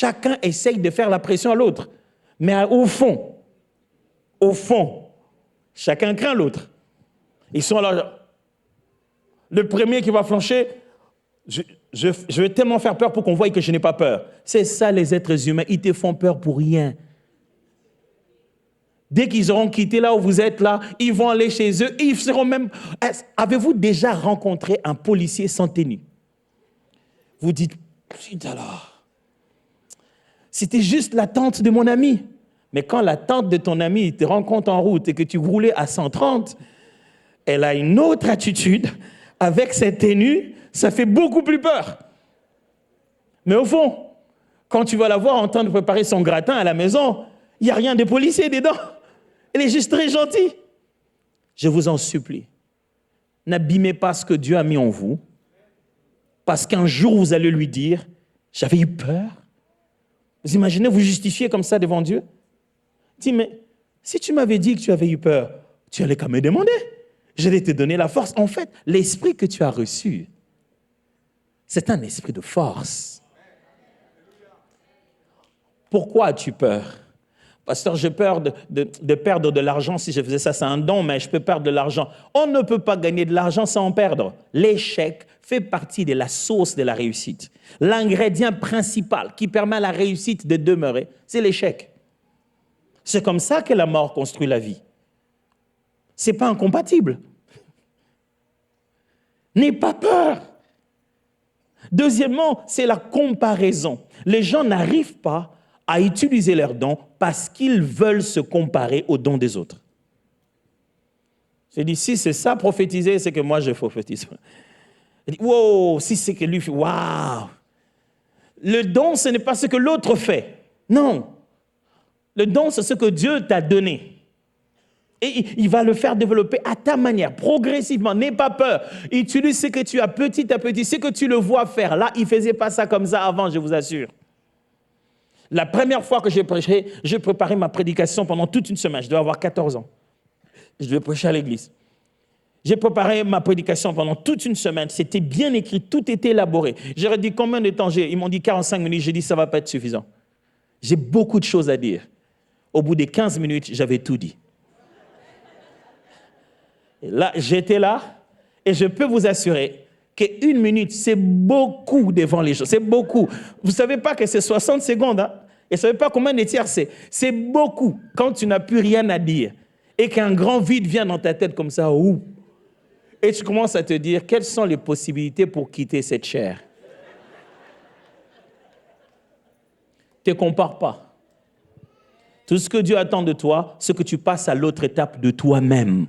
Chacun essaye de faire la pression à l'autre. Mais au fond, chacun craint l'autre. Ils sont là. Le premier qui va flancher, je vais tellement faire peur pour qu'on voie que je n'ai pas peur. C'est ça les êtres humains, ils te font peur pour rien. Dès qu'ils auront quitté là où vous êtes là, ils vont aller chez eux, ils seront même... Avez-vous déjà rencontré un policier sans tenue? Vous dites, putain là, c'était juste la tante de mon ami. Mais quand la tante de ton ami te rencontre en route et que tu roulais à 130, elle a une autre attitude. Avec cette tenue, ça fait beaucoup plus peur. Mais au fond, quand tu vas la voir en train de préparer son gratin à la maison, il n'y a rien de policier dedans. Elle est juste très gentille. Je vous en supplie, n'abîmez pas ce que Dieu a mis en vous, parce qu'un jour vous allez lui dire, j'avais eu peur. Vous imaginez vous justifier comme ça devant Dieu? Dis, mais si tu m'avais dit que tu avais eu peur, tu allais quand même me demander. J'allais te donner la force. En fait, l'esprit que tu as reçu, c'est un esprit de force. Pourquoi as-tu peur? Pasteur, j'ai peur de perdre de l'argent. Si je faisais ça, c'est un don, mais je peux perdre de l'argent. On ne peut pas gagner de l'argent sans en perdre. L'échec fait partie de la source de la réussite. L'ingrédient principal qui permet à la réussite de demeurer, c'est l'échec. C'est comme ça que la mort construit la vie. Ce n'est pas incompatible. N'aie pas peur. Deuxièmement, c'est la comparaison. Les gens n'arrivent pas à utiliser leurs dons parce qu'ils veulent se comparer aux dons des autres. J'ai dit, si c'est ça prophétiser, c'est que moi je prophétise. J'ai dit, wow, si c'est que lui, waouh. Le don, ce n'est pas ce que l'autre fait. Non. Le don, c'est ce que Dieu t'a donné. Et il va le faire développer à ta manière, progressivement. N'aie pas peur. Utilise ce que tu as petit à petit, ce que tu le vois faire. Là, il ne faisait pas ça comme ça avant, je vous assure. La première fois que j'ai prêché, j'ai préparé ma prédication pendant toute une semaine. Je devais avoir 14 ans. Je devais prêcher à l'église. J'ai préparé ma prédication pendant toute une semaine. C'était bien écrit, tout était élaboré. J'aurais dit combien de temps j'ai? Ils m'ont dit 45 minutes. J'ai dit ça ne va pas être suffisant. J'ai beaucoup de choses à dire. Au bout des 15 minutes, j'avais tout dit. Et là, j'étais là et je peux vous assurer qu'une minute, c'est beaucoup devant les gens. C'est beaucoup. Vous ne savez pas que c'est 60 secondes. Hein? Et vous ne savez pas combien de tiers c'est. C'est beaucoup quand tu n'as plus rien à dire et qu'un grand vide vient dans ta tête comme ça. Ouh. Et tu commences à te dire, quelles sont les possibilités pour quitter cette chair? Ne te compare pas. Tout ce que Dieu attend de toi, c'est que tu passes à l'autre étape de toi-même.